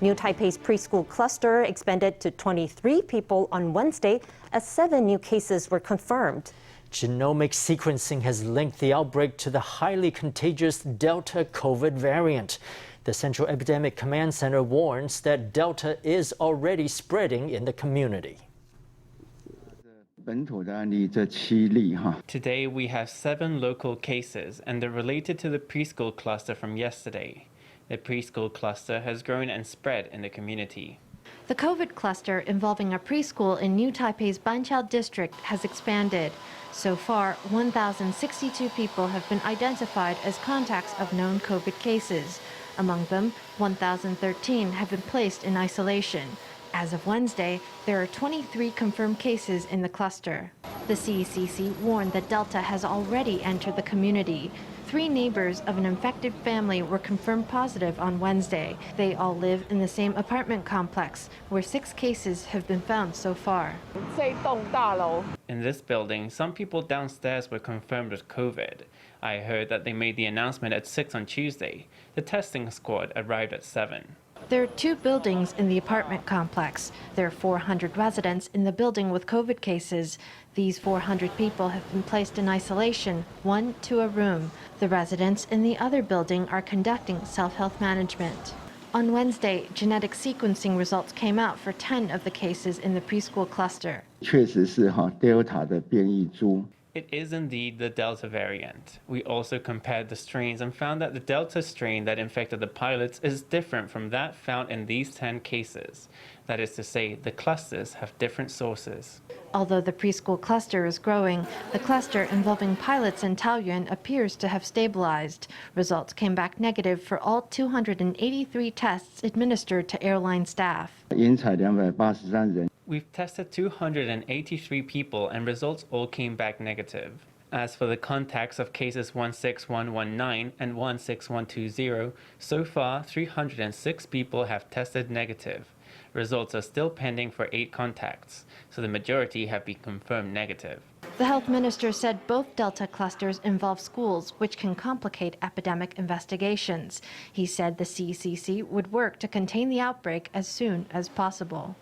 New Taipei's preschool cluster expanded to 23 people on Wednesday as 7 new cases were confirmed. Genomic sequencing has linked the outbreak to the highly contagious Delta COVID variant. The Central Epidemic Command Center warns that Delta is already spreading in the community. Today we have 7 local cases, and they're related to the preschool cluster from yesterday. The preschool cluster has grown and spread in the community. The COVID cluster involving a preschool in New Taipei's Banqiao district has expanded. So far, 1,062 people have been identified as contacts of known COVID cases. Among them, 1,013 have been placed in isolation. As of Wednesday, there are 23 confirmed cases in the cluster. The CECC warned that Delta has already entered the community. 3 neighbors of an infected family were confirmed positive on Wednesday. They all live in the same apartment complex, where 6 cases have been found so far. In this building, some people downstairs were confirmed with COVID. I heard that they made the announcement at 6 on Tuesday. The testing squad arrived at 7. There are 2 buildings in the apartment complex. There are 400 residents in the building with COVID cases. These 400 people have been placed in isolation, 1 to a room. The residents in the other building are conducting self-health management. On Wednesday, genetic sequencing results came out for 10 of the cases in the preschool cluster. It is indeed the Delta variant. We also compared the strains and found that the Delta strain that infected the pilots is different from that found in these 10 cases. That is to say, the clusters have different sources. Although the preschool cluster is growing, the cluster involving pilots in Taoyuan appears to have stabilized. Results came back negative for all 283 tests administered to airline staff. We've tested 283 people and results all came back negative. As for the contacts of cases 16119 and 16120, so far 306 people have tested negative. Results are still pending for 8 contacts, so the majority have been confirmed negative. The health minister said both Delta clusters involve schools, which can complicate epidemic investigations. He said the CECC would work to contain the outbreak as soon as possible.